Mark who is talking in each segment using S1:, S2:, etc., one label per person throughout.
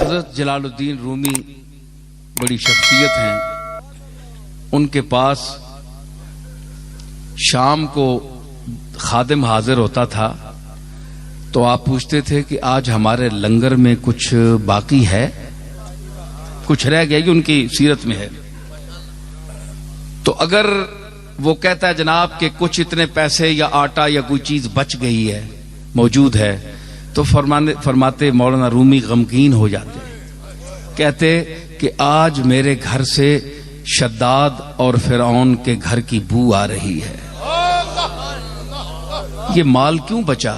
S1: حضرت جلال الدین رومی بڑی شخصیت ہیں. ان کے پاس شام کو خادم حاضر ہوتا تھا تو آپ پوچھتے تھے کہ آج ہمارے لنگر میں کچھ باقی ہے, کچھ رہ گیا. کہ ان کی سیرت میں ہے. تو اگر وہ کہتا ہے جناب کہ کچھ اتنے پیسے یا آٹا یا کوئی چیز بچ گئی ہے, موجود ہے, تو فرماتے مولانا رومی غمگین ہو جاتے, کہتے کہ آج میرے گھر سے شداد اور فرعون کے گھر کی بو آ رہی ہے. یہ مال کیوں بچا؟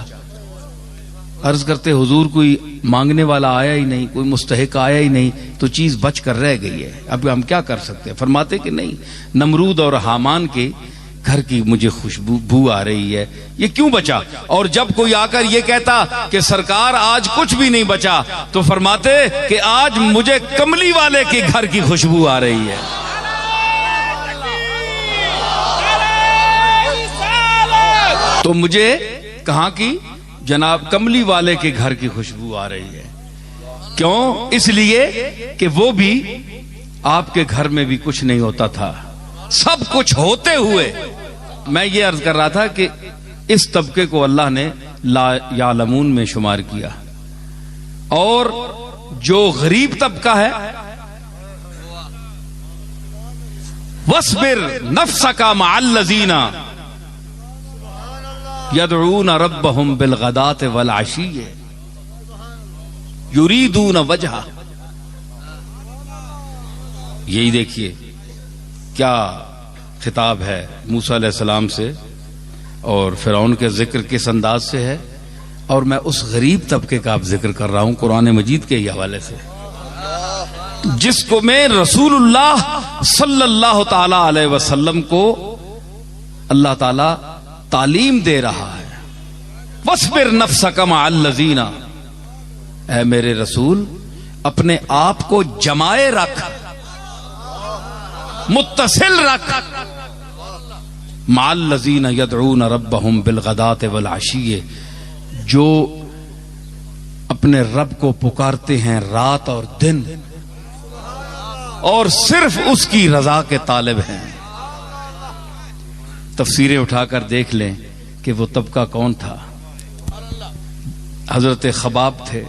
S1: عرض کرتے حضور کوئی مانگنے والا آیا ہی نہیں, کوئی مستحق آیا ہی نہیں, تو چیز بچ کر رہ گئی ہے, اب ہم کیا کر سکتے ہیں؟ فرماتے کہ نہیں, نمرود اور حامان کے گھر کی مجھے خوشبو بو آ رہی ہے, یہ کیوں بچا؟ اور جب کوئی آ کر یہ کہتا کہ سرکار آج کچھ بھی نہیں بچا, تو فرماتے کہ آج مجھے کملی والے کے گھر کی خوشبو آ رہی ہے. تو مجھے کہاں کی؟ جناب کملی والے کے گھر کی خوشبو آ رہی ہے. کیوں؟ اس لیے کہ وہ بھی آپ کے گھر میں بھی کچھ نہیں ہوتا تھا, سب کچھ ہوتے ہوئے. میں یہ عرض کر رہا تھا کہ اس طبقے کو اللہ نے لا یعلمون میں شمار کیا, اور جو غریب طبقہ ہے وَاصْبِرْ نَفْسَكَ مَعَ الَّذِينَ يَدْعُونَ رَبَّهُمْ بِالْغَدَاةِ وَالْعَشِيِّ يُرِيدُونَ وَجْهَهُ. یہی دیکھیے کیا خطاب ہے موسیٰ علیہ السلام سے, اور فرعون کے ذکر کس انداز سے ہے, اور میں اس غریب طبقے کا اب ذکر کر رہا ہوں قرآن مجید کے ہی حوالے سے, جس کو میں رسول اللہ صلی اللہ تعالی علیہ وسلم کو اللہ تعالی تعلیم دے رہا ہے. وَاصْبِرْ نَفْسَكَ مَعَ الَّذِينَ, اے میرے رسول اپنے آپ کو جمائے رکھ, متصل رکھ, مَعَ الَّذِينَ يَدْعُونَ رَبَّهُمْ بِالْغَدَاةِ وَالْعَشِيِّ, جو اپنے رب کو پکارتے ہیں رات اور دن, اور صرف اس کی رضا کے طالب ہیں. تفسیریں اٹھا کر دیکھ لیں کہ وہ طبقہ کون تھا. حضرت خباب تھے,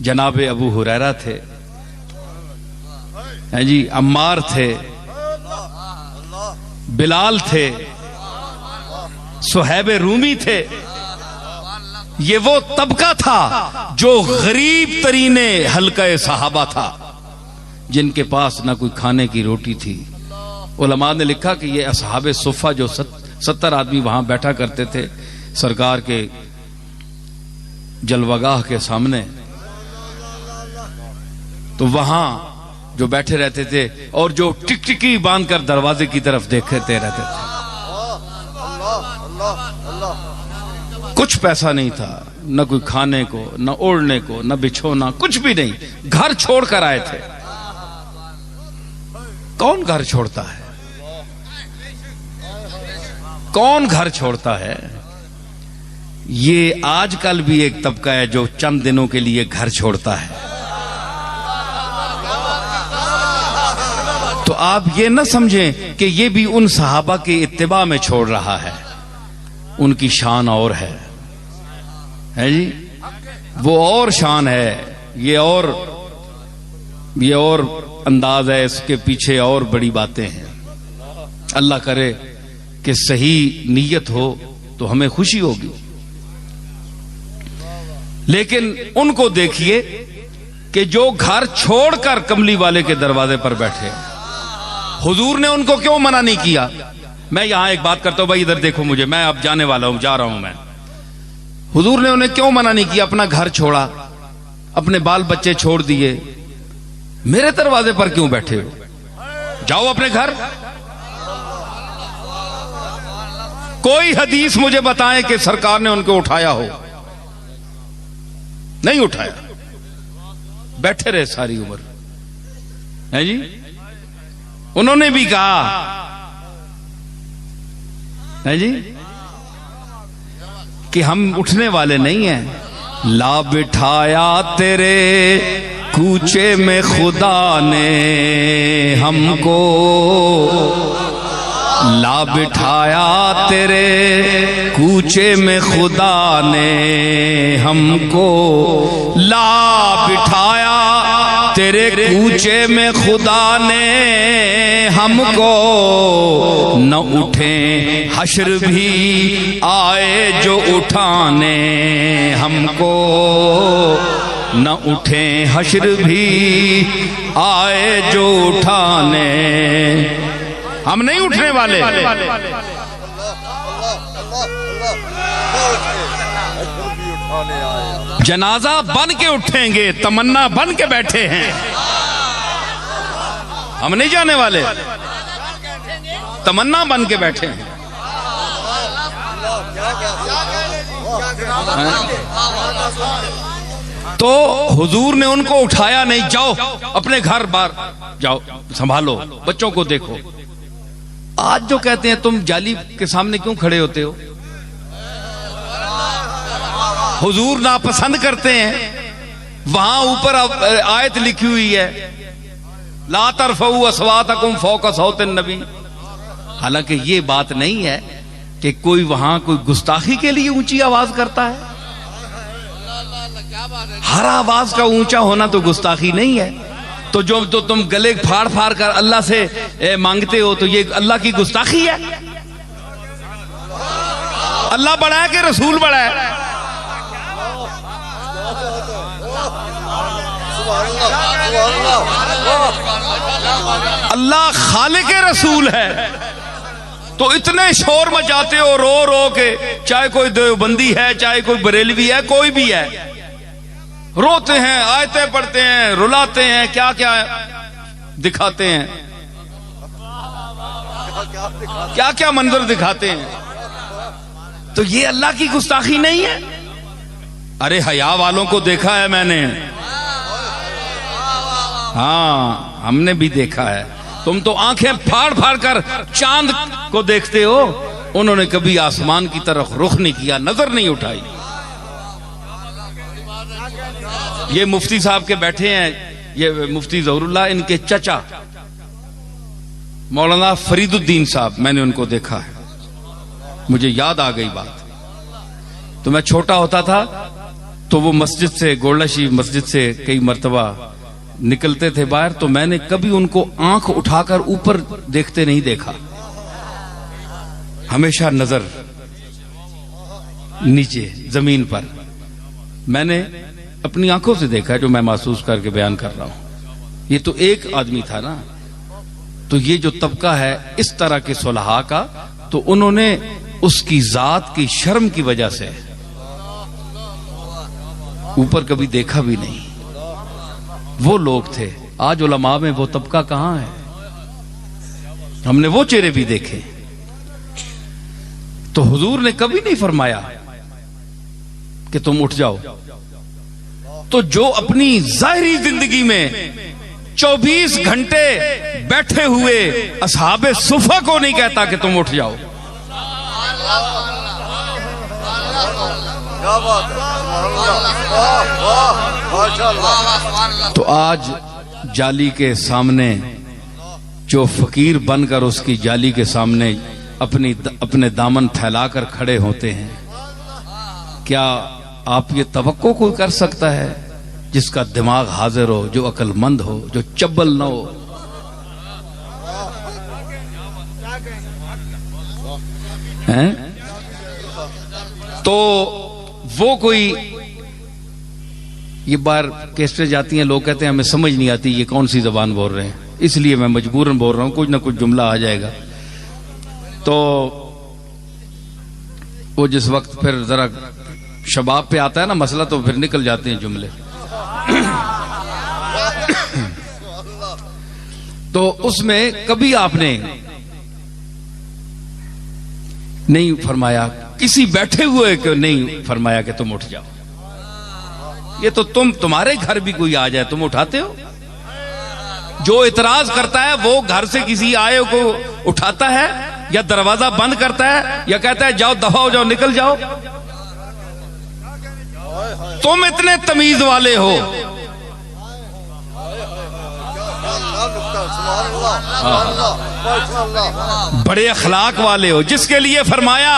S1: جناب ابو ہریرہ تھے, جی عمار تھے, بلال تھے, صہیب رومی تھے. یہ وہ طبقہ تھا جو غریب ترین حلقہ صحابہ تھا, جن کے پاس نہ کوئی کھانے کی روٹی تھی. علماء نے لکھا کہ یہ اصحاب صفہ جو 70 آدمی وہاں بیٹھا کرتے تھے سرکار کے جلوگاہ کے سامنے, تو وہاں جو بیٹھے رہتے تھے اور جو ٹک ٹکی باندھ کر دروازے کی طرف دیکھتے رہتے تھے. کچھ پیسہ نہیں تھا, نہ کوئی کھانے کو, نہ اوڑھنے کو, نہ بچھونا, کچھ بھی نہیں. گھر چھوڑ کر آئے تھے. کون گھر چھوڑتا ہے؟ کون گھر چھوڑتا ہے؟ یہ آج کل بھی ایک طبقہ ہے جو چند دنوں کے لیے گھر چھوڑتا ہے. تو آپ یہ نہ سمجھیں کہ یہ بھی ان صحابہ کے اتباع میں چھوڑ رہا ہے. ان کی شان اور ہے جی, وہ اور شان ہے, یہ اور انداز ہے, اس کے پیچھے اور بڑی باتیں ہیں. اللہ کرے کہ صحیح نیت ہو تو ہمیں خوشی ہوگی. لیکن ان کو دیکھیے کہ جو گھر چھوڑ کر کملی والے کے دروازے پر بیٹھے, حضور نے ان کو کیوں منع نہیں کیا؟ میں یہاں ایک بات کرتا ہوں بھائی, ادھر دیکھو مجھے, میں اب جانے والا ہوں, جا رہا ہوں میں. حضور نے انہیں کیوں منع نہیں کیا؟ اپنا گھر چھوڑا, اپنے بال بچے چھوڑ دیے, میرے دروازے پر کیوں بیٹھے ہو؟ جاؤ اپنے گھر. کوئی حدیث مجھے بتائیں کہ سرکار نے ان کو اٹھایا ہو؟ نہیں اٹھایا, بیٹھے رہے ساری عمر ہے جی. انہوں نے بھی کہا ہے جی کہ ہم اٹھنے والے نہیں ہیں. لا بٹھایا تیرے کوچے میں خدا نے ہم کو لا بٹھایا، تیرے کوچے میں خدا نے ہم کو لا بٹھایا، تیرے کوچے میں خدا نے ہم کو، نہ اٹھیں حشر بھی آئے جو اٹھانے ہم کو، نہ اٹھیں حشر بھی آئے جو اٹھانے، ہم نہیں اٹھنے والے۔ جنازہ بن کے اٹھیں گے، تمنا بن کے بیٹھے ہیں، ہم نہیں جانے والے، تمنا بن کے بیٹھے ہیں۔ تو حضور نے ان کو اٹھایا نہیں، جاؤ اپنے گھر بار جاؤ، سنبھالو بچوں کو دیکھو۔ آج جو کہتے ہیں تم جالی کے سامنے کیوں کھڑے ہوتے ہو، حضور ناپسند کرتے ہیں، وہاں اوپر آیت لکھی ہوئی ہے لا ترفعوا اصواتکم فوق صوت النبی، حالانکہ یہ بات نہیں ہے کہ کوئی وہاں کوئی گستاخی کے لیے اونچی آواز کرتا ہے، ہر آواز کا اونچا ہونا تو گستاخی نہیں ہے، تو جو تو تم گلے پھاڑ پھاڑ کر اللہ سے مانگتے ہو تو یہ اللہ کی گستاخی ہے؟ اللہ بڑا ہے کہ رسول بڑا ہے؟ اللہ خالق رسول ہے تو اتنے شور مچاتے ہو رو رو کے، چاہے کوئی دیوبندی ہے، چاہے کوئی بریلوی ہے، کوئی بھی ہے، روتے ہیں، آیتیں پڑھتے ہیں، رلاتے ہیں، کیا کیا دکھاتے ہیں، کیا کیا منظر دکھاتے ہیں، تو یہ اللہ کی گستاخی نہیں ہے؟ ارے حیا والوں کو دیکھا ہے میں نے، ہاں ہم نے بھی دیکھا ہے، تم تو آنکھیں پھاڑ پھاڑ کر چاند کو دیکھتے ہو، انہوں نے کبھی آسمان کی طرف رخ نہیں کیا، نظر نہیں اٹھائی۔ یہ مفتی صاحب کے بیٹھے ہیں، یہ مفتی ظہور اللہ، ان کے چچا مولانا فرید الدین صاحب، میں نے ان کو دیکھا ہے، مجھے یاد آ گئی بات۔ تو میں چھوٹا ہوتا تھا تو وہ مسجد سے، گولڈا شریف مسجد سے کئی مرتبہ نکلتے تھے باہر، تو میں نے کبھی ان کو آنکھ اٹھا کر اوپر دیکھتے نہیں دیکھا، ہمیشہ نظر نیچے زمین پر، میں نے اپنی آنکھوں سے دیکھا ہے جو میں محسوس کر کے بیان کر رہا ہوں۔ یہ تو ایک آدمی تھا نا، تو یہ جو طبقہ ہے اس طرح کے صلحاء کا، تو انہوں نے اس کی ذات کی شرم کی وجہ سے اوپر کبھی دیکھا بھی نہیں، وہ لوگ تھے۔ آج علماء میں وہ طبقہ کہاں ہے؟ ہم نے وہ چہرے بھی دیکھے۔ تو حضور نے کبھی نہیں فرمایا کہ تم اٹھ جاؤ، تو جو اپنی ظاہری زندگی میں 24 گھنٹے بیٹھے ہوئے اصحاب صفہ کو نہیں کہتا کہ تم اٹھ جاؤ۔ تو آج جالی کے سامنے جو فقیر بن کر اس کی جالی کے سامنے اپنے دامن پھیلا کر کھڑے ہوتے ہیں، کیا آپ یہ توقع کوئی کر سکتا ہے جس کا دماغ حاضر ہو، جو عقل مند ہو، جو چبل نہ ہو؟ تو وہ کوئی یہ بار کیسٹیں جاتی ہیں، لوگ کہتے ہیں ہمیں سمجھ نہیں آتی یہ کون سی زبان بول رہے ہیں، اس لیے میں مجبوراً بول رہا ہوں، کچھ نہ کچھ جملہ آ جائے گا۔ تو وہ جس وقت پھر ذرا شباب پہ آتا ہے نا مسئلہ، تو پھر نکل جاتے ہیں جملے۔ تو اس میں کبھی آپ نے نہیں فرمایا، کسی بیٹھے ہوئے کو نہیں فرمایا کہ تم اٹھ جاؤ۔ یہ تو تمہارے گھر بھی کوئی آ جائے تم اٹھاتے ہو؟ جو اعتراض کرتا ہے وہ گھر سے کسی آئے کو اٹھاتا ہے یا دروازہ بند کرتا ہے یا کہتا ہے جاؤ دفع ہو جاؤ نکل جاؤ؟ تم اتنے تمیز والے ہو بڑے اخلاق والے ہو، جس کے لیے فرمایا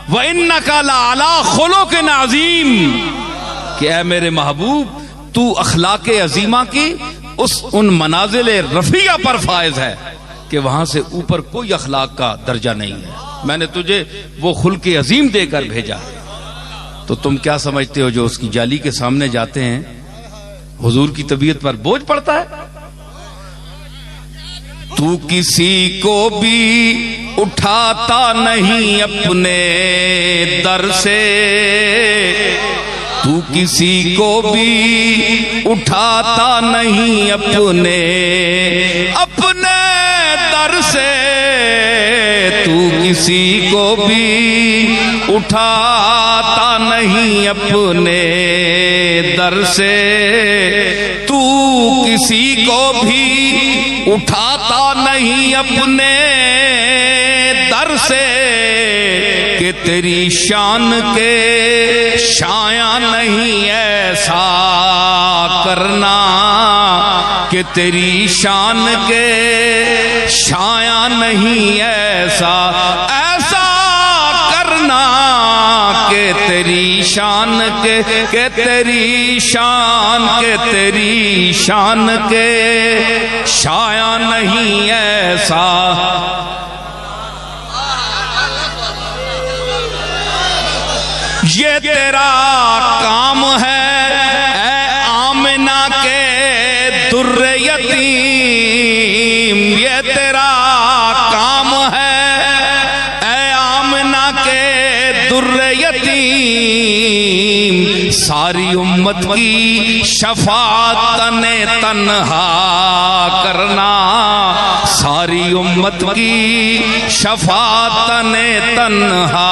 S1: وَإِنَّكَ لَعَلَىٰ خُلُقٍ عَظِيمٍ کہ اے میرے محبوب تو اخلاق عظیمہ کی ان منازل رفیع پر فائز ہے کہ وہاں سے اوپر کوئی اخلاق کا درجہ نہیں ہے. میں نے تجھے وہ خلق عظیم دے کر بھیجا. تو تم کیا سمجھتے ہو جو اس کی جالی کے سامنے جاتے ہیں حضور کی طبیعت پر بوجھ پڑتا ہے؟ تو کسی کو بھی اٹھاتا نہیں اپنے در سے، تو کسی کو بھی اٹھاتا نہیں اپنے در سے، تو کسی کو بھی اٹھاتا نہیں اپنے در سے، تو کسی کو بھی اٹھاتا نہیں اپنے در سے کہ تیری شان کے شایاں نہیں ایسا کرنا، کہ تیری شان کے شایاں نہیں ایسا کرنا، کہ تیری شان کے تیری شان کے شایاں نہیں ایسا. یہ تیرا کام ہے اے آمنہ کے در یتیم، یہ تیرا کام ہے اے آمنہ کے در یتیم، ساری امت کی شفاعت تنہا کرنا، ساری امت کی شفاعت تنہا